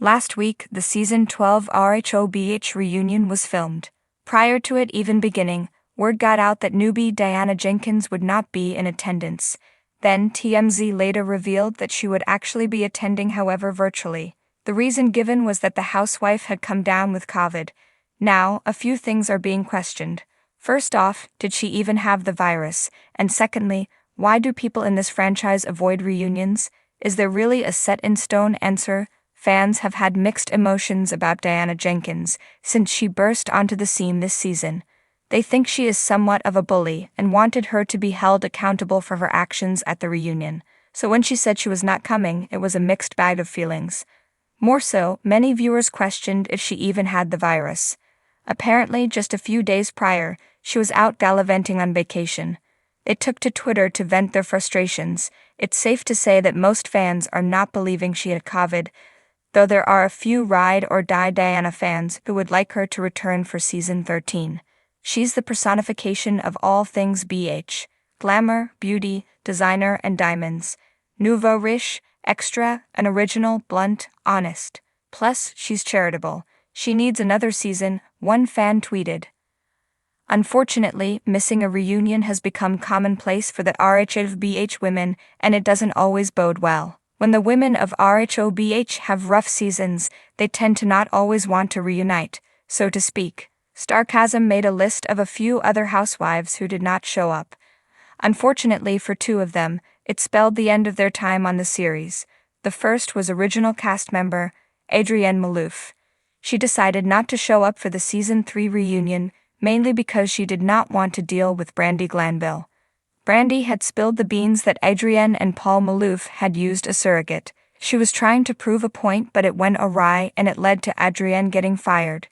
Last week, the season 12 Rhobh reunion was filmed. Prior to it even beginning, word got out that newbie Diana Jenkins would not be in attendance. Then, TMZ later revealed that she would actually be attending, however virtually. The reason given was that the housewife had come down with COVID. Now, a few things are being questioned. First off, did she even have the virus? And secondly, why do people in this franchise avoid reunions? Is there really a set-in-stone answer? Fans have had mixed emotions about Diana Jenkins since she burst onto the scene this season. They think she is somewhat of a bully and wanted her to be held accountable for her actions at the reunion. So when she said she was not coming, it was a mixed bag of feelings. More so, many viewers questioned if she even had the virus. Apparently, just a few days prior, she was out gallivanting on vacation. It took to Twitter to vent their frustrations. It's safe to say that most fans are not believing she had COVID, though there are a few ride-or-die Diana fans who would like her to return for season 13. She's the personification of all things BH: glamour, beauty, designer, and diamonds. Nouveau riche, extra, an original, blunt, honest. Plus, she's charitable. She needs another season, one fan tweeted. Unfortunately, missing a reunion has become commonplace for the Rhobh women, and it doesn't always bode well. When the women of Rhobh have rough seasons, they tend to not always want to reunite, so to speak. Starcasm made a list of a few other housewives who did not show up. Unfortunately for two of them, it spelled the end of their time on the series. The first was original cast member Adrienne Maloof. She decided not to show up for the season 3 reunion, mainly because she did not want to deal with Brandi Glanville. Brandi had spilled the beans that Adrienne and Paul Maloof had used a surrogate. She was trying to prove a point, but it went awry and it led to Adrienne getting fired.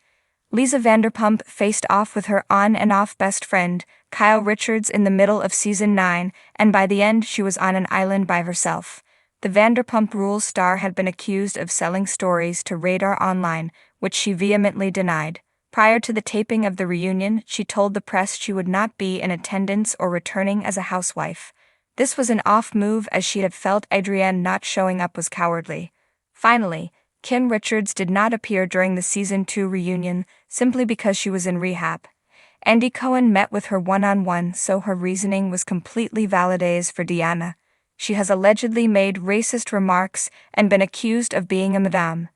Lisa Vanderpump faced off with her on and off best friend, Kyle Richards, in the middle of season 9, and by the end she was on an island by herself. The Vanderpump Rules star had been accused of selling stories to Radar Online, which she vehemently denied. Prior to the taping of the reunion, she told the press she would not be in attendance or returning as a housewife. This was an off move, as she had felt Adrienne not showing up was cowardly. Finally, Kim Richards did not appear during the season 2 reunion simply because she was in rehab. Andy Cohen met with her one-on-one, so her reasoning was completely validated for Diana. She has allegedly made racist remarks and been accused of being a madame.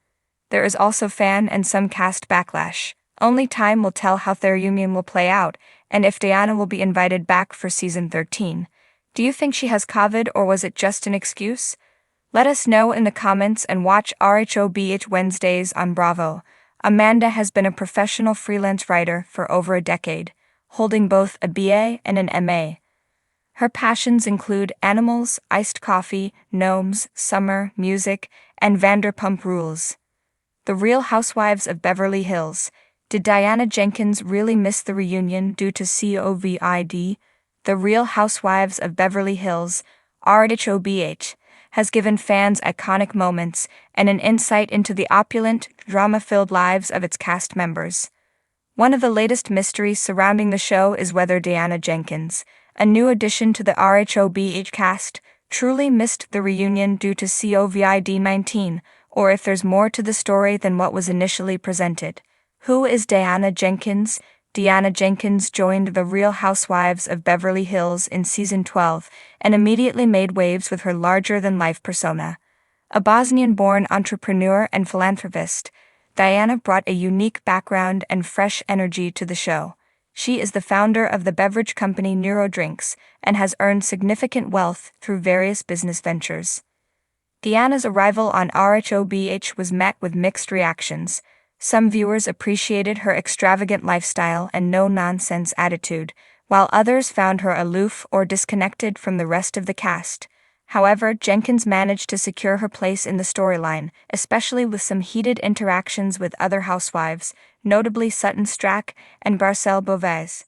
There is also fan and some cast backlash. Only time will tell how their reunion will play out, and if Diana will be invited back for season 13. Do you think she has COVID, or was it just an excuse? Let us know in the comments and watch Rhobh Wednesdays on Bravo. Amanda has been a professional freelance writer for over a decade, holding both a BA and an MA. Her passions include animals, iced coffee, gnomes, summer, music, and Vanderpump Rules. The Real Housewives of Beverly Hills. Did Diana Jenkins really miss the reunion due to COVID? The Real Housewives of Beverly Hills, Rhobh, has given fans iconic moments and an insight into the opulent, drama-filled lives of its cast members. One of the latest mysteries surrounding the show is whether Diana Jenkins, a new addition to the Rhobh cast, truly missed the reunion due to COVID-19, or if there's more to the story than what was initially presented. Who is Diana Jenkins? Diana Jenkins joined the Real Housewives of Beverly Hills in season 12 and immediately made waves with her larger-than-life persona. A Bosnian-born entrepreneur and philanthropist, Diana brought a unique background and fresh energy to the show. She is the founder of the beverage company Neurodrinks and has earned significant wealth through various business ventures. Diana's arrival on Rhobh was met with mixed reactions. Some viewers appreciated her extravagant lifestyle and no-nonsense attitude, while others found her aloof or disconnected from the rest of the cast. However, Jenkins managed to secure her place in the storyline, especially with some heated interactions with other housewives, notably Sutton Stracke and Barcel Beauvais.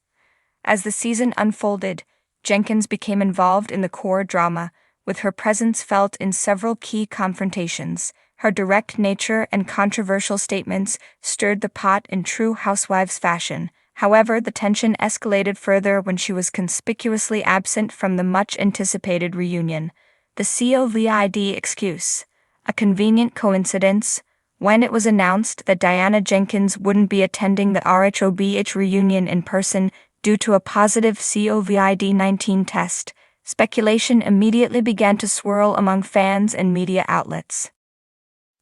As the season unfolded, Jenkins became involved in the core drama, with her presence felt in several key confrontations. Her direct nature and controversial statements stirred the pot in true housewives fashion. However, the tension escalated further when she was conspicuously absent from the much-anticipated reunion. The COVID excuse. A convenient coincidence? When it was announced that Diana Jenkins wouldn't be attending the Rhobh reunion in person due to a positive COVID-19 test, speculation immediately began to swirl among fans and media outlets.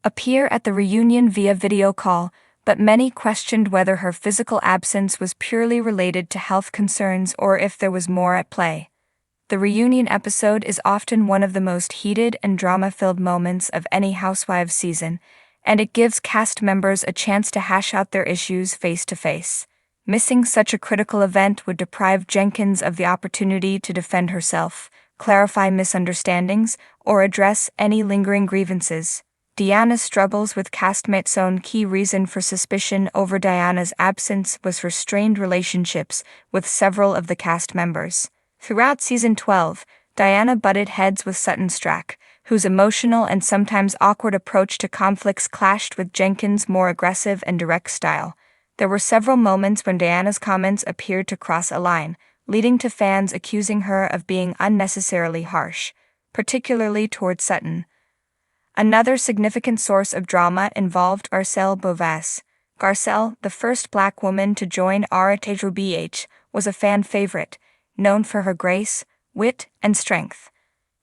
Appear at the reunion via video call, but many questioned whether her physical absence was purely related to health concerns or if there was more at play. The reunion episode is often one of the most heated and drama-filled moments of any Housewives season, and it gives cast members a chance to hash out their issues face-to-face. Missing such a critical event would deprive Jenkins of the opportunity to defend herself, clarify misunderstandings, or address any lingering grievances. Diana's struggles with castmates' own key reason for suspicion over Diana's absence was her strained relationships with several of the cast members. Throughout season 12, Diana butted heads with Sutton Stracke, whose emotional and sometimes awkward approach to conflicts clashed with Jenkins' more aggressive and direct style. There were several moments when Diana's comments appeared to cross a line, leading to fans accusing her of being unnecessarily harsh, particularly toward Sutton. Another significant source of drama involved Garcelle Beauvais. Garcelle, the first Black woman to join Rhobh, was a fan favorite, known for her grace, wit, and strength.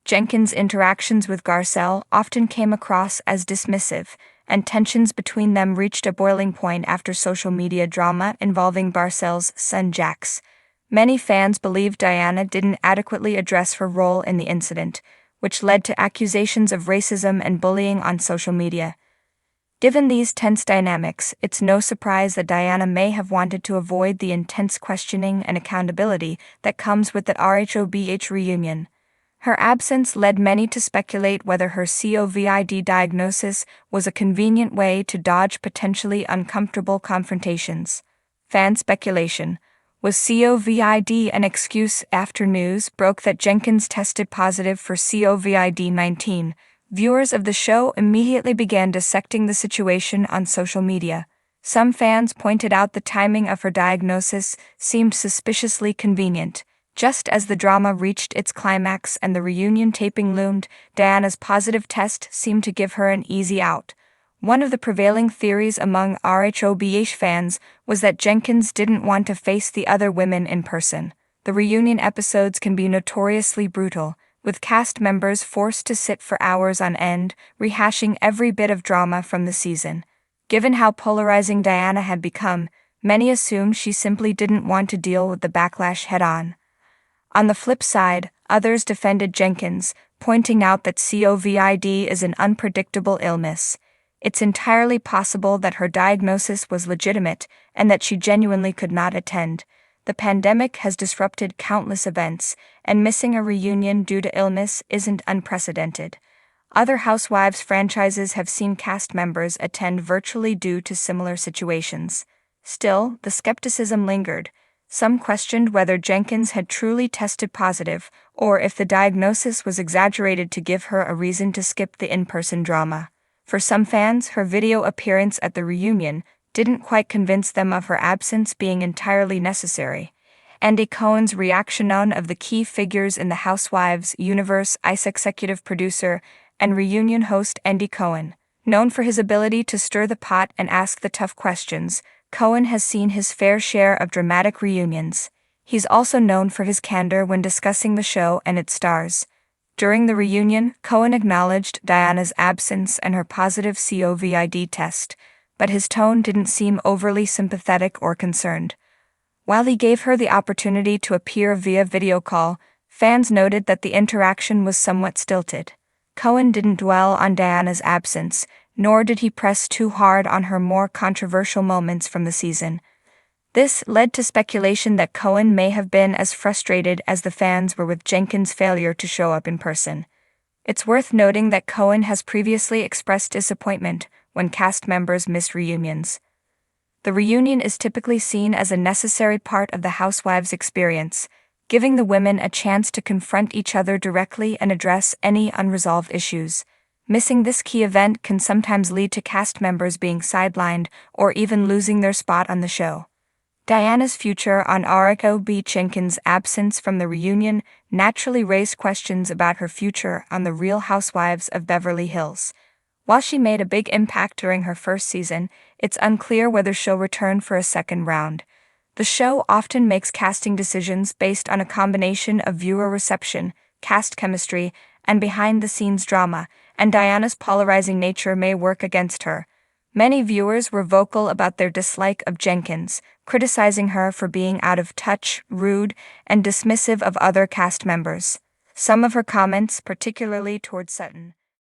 Jenkins' interactions with Garcelle often came across as dismissive, and tensions between them reached a boiling point after social media drama involving Garcelle's son Jax. Many fans believed Diana didn't adequately address her role in the incident, which led to accusations of racism and bullying on social media. Given these tense dynamics, it's no surprise that Diana may have wanted to avoid the intense questioning and accountability that comes with the Rhobh reunion. Her absence led many to speculate whether her COVID diagnosis was a convenient way to dodge potentially uncomfortable confrontations. Fan speculation: was COVID an excuse? After news broke that Jenkins tested positive for COVID-19, viewers of the show immediately began dissecting the situation on social media. Some fans pointed out the timing of her diagnosis seemed suspiciously convenient. Just as the drama reached its climax and the reunion taping loomed, Diana's positive test seemed to give her an easy out. One of the prevailing theories among Rhobh fans was that Jenkins didn't want to face the other women in person. The reunion episodes can be notoriously brutal, with cast members forced to sit for hours on end, rehashing every bit of drama from the season. Given how polarizing Diana had become, many assumed she simply didn't want to deal with the backlash head-on. On the flip side, others defended Jenkins, pointing out that COVID is an unpredictable illness. It's entirely possible that her diagnosis was legitimate and that she genuinely could not attend. The pandemic has disrupted countless events, and missing a reunion due to illness isn't unprecedented. Other Housewives franchises have seen cast members attend virtually due to similar situations. Still, the skepticism lingered. Some questioned whether Jenkins had truly tested positive, or if the diagnosis was exaggerated to give her a reason to skip the in-person drama. For some fans, her video appearance at the reunion didn't quite convince them of her absence being entirely necessary. Andy Cohen's reaction: one of the key figures in the Housewives universe, executive producer and reunion host Andy Cohen. Known for his ability to stir the pot and ask the tough questions, Cohen has seen his fair share of dramatic reunions. He's also known for his candor when discussing the show and its stars. During the reunion, Cohen acknowledged Diana's absence and her positive COVID test, but his tone didn't seem overly sympathetic or concerned. While he gave her the opportunity to appear via video call, fans noted that the interaction was somewhat stilted. Cohen didn't dwell on Diana's absence, nor did he press too hard on her more controversial moments from the season. This led to speculation that Cohen may have been as frustrated as the fans were with Jenkins' failure to show up in person. It's worth noting that Cohen has previously expressed disappointment when cast members miss reunions. The reunion is typically seen as a necessary part of the Housewives experience, giving the women a chance to confront each other directly and address any unresolved issues. Missing this key event can sometimes lead to cast members being sidelined or even losing their spot on the show. Diana's future on Rhobh. Jenkins' absence from the reunion naturally raised questions about her future on The Real Housewives of Beverly Hills. While she made a big impact during her first season, it's unclear whether she'll return for a second round. The show often makes casting decisions based on a combination of viewer reception, cast chemistry, and behind-the-scenes drama, and Diana's polarizing nature may work against her. Many viewers were vocal about their dislike of Jenkins, criticizing her for being out of touch, rude, and dismissive of other cast members. Some of her comments, particularly towards Sutton,